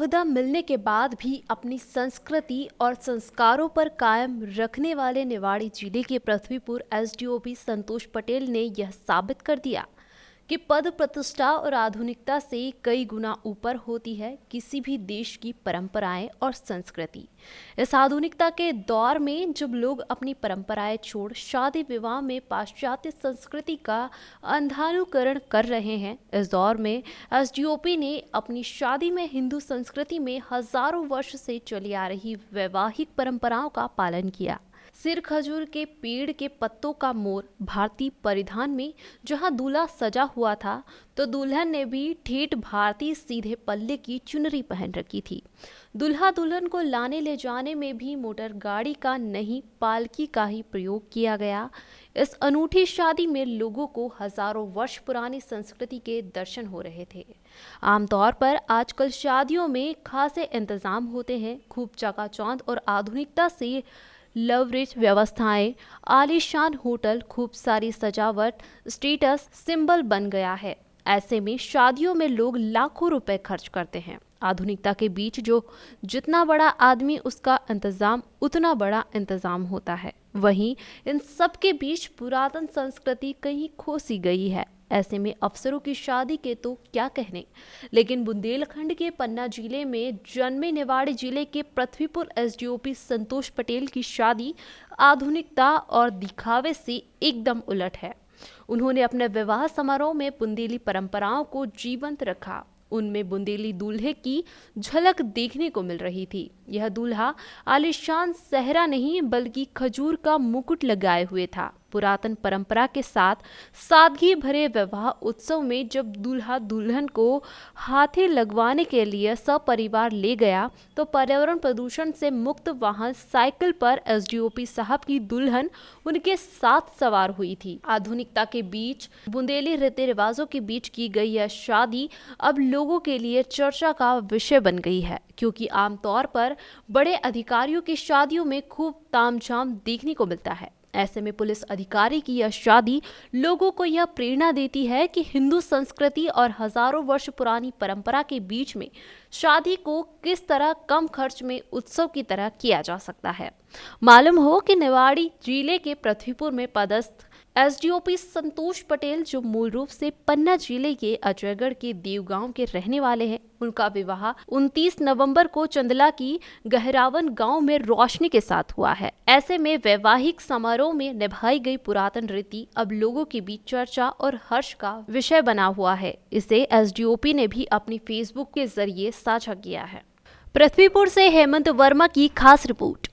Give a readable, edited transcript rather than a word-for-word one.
ओहदा मिलने के बाद भी अपनी संस्कृति और संस्कारों पर कायम रखने वाले निवाड़ी जिले के पृथ्वीपुर एसडीओपी संतोष पटेल ने यह साबित कर दिया कि पद प्रतिष्ठा और आधुनिकता से कई गुना ऊपर होती है किसी भी देश की परंपराएं और संस्कृति। इस आधुनिकता के दौर में जब लोग अपनी परंपराएं छोड़ शादी विवाह में पाश्चात्य संस्कृति का अंधानुकरण कर रहे हैं, इस दौर में एसडीओपी ने अपनी शादी में हिंदू संस्कृति में हजारों वर्ष से चली आ रही वैवाहिक परंपराओं का पालन किया। सिर खजूर के पेड़ के पत्तों का मोर भारतीय परिधान में जहां दूल्हा सजा हुआ था, तो दुल्हन ने भी ठेठ भारतीय सीधे पल्ले की चुनरी पहन रखी थी। दूल्हा दुल्हन को लाने ले जाने में भी मोटर गाड़ी का नहीं, पालकी का ही प्रयोग किया गया। इस अनूठी शादी में लोगों को हजारों वर्ष पुरानी संस्कृति के दर्शन हो रहे थे। आमतौर पर आजकल शादियों में खासे इंतजाम होते हैं, खूब चकाचौंध और आधुनिकता से लवरेज व्यवस्थाएं, आलीशान होटल, खूब सारी सजावट स्टेटस सिंबल बन गया है। ऐसे में शादियों में लोग लाखों रुपए खर्च करते हैं। आधुनिकता के बीच जो जितना बड़ा आदमी उसका इंतजाम उतना बड़ा इंतजाम होता है। वहीं इन सब के बीच पुरातन संस्कृति कहीं खो सी गई है। ऐसे में अफसरों की शादी के तो क्या कहने, लेकिन बुंदेलखंड के पन्ना जिले में जन्मे निवाड़ी जिले के पृथ्वीपुर एसडीओपी संतोष पटेल की शादी आधुनिकता और दिखावे से एकदम उलट है। उन्होंने अपने विवाह समारोह में बुंदेली परंपराओं को जीवंत रखा। उनमें बुंदेली दूल्हे की झलक देखने को मिल रही थी। यह दूल्हा आलीशान सेहरा नहीं बल्कि खजूर का मुकुट लगाए हुए था। पुरातन परंपरा के साथ सादगी भरे विवाह उत्सव में जब दूल्हा दुल्हन को हाथे लगवाने के लिए सपरिवार ले गया, तो पर्यावरण प्रदूषण से मुक्त वाहन साइकिल पर एसडीओपी साहब की दुल्हन उनके साथ सवार हुई थी। आधुनिकता के बीच बुंदेली रीति रिवाजों के बीच की गई यह शादी अब लोगों के लिए चर्चा का विषय बन गई है, क्योंकि आमतौर पर बड़े अधिकारियों की शादियों में खूब तामझाम देखने को मिलता है। ऐसे में पुलिस अधिकारी की यह शादी लोगों को यह प्रेरणा देती है कि हिंदू संस्कृति और हजारों वर्ष पुरानी परंपरा के बीच में शादी को किस तरह कम खर्च में उत्सव की तरह किया जा सकता है। मालूम हो कि निवाड़ी जिले के पृथ्वीपुर में पदस्थ एसडीओपी संतोष पटेल, जो मूल रूप से पन्ना जिले के अजयगढ़ के देवगांव के रहने वाले हैं, उनका विवाह 29 नवंबर को चंदला की गहरावन गांव में रोशनी के साथ हुआ है। ऐसे में वैवाहिक समारोह में निभाई गई पुरातन रीति अब लोगों के बीच चर्चा और हर्ष का विषय बना हुआ है। इसे एसडीओपी ने भी अपनी फेसबुक के जरिए साझा किया है। पृथ्वीपुर से हेमंत वर्मा की खास रिपोर्ट।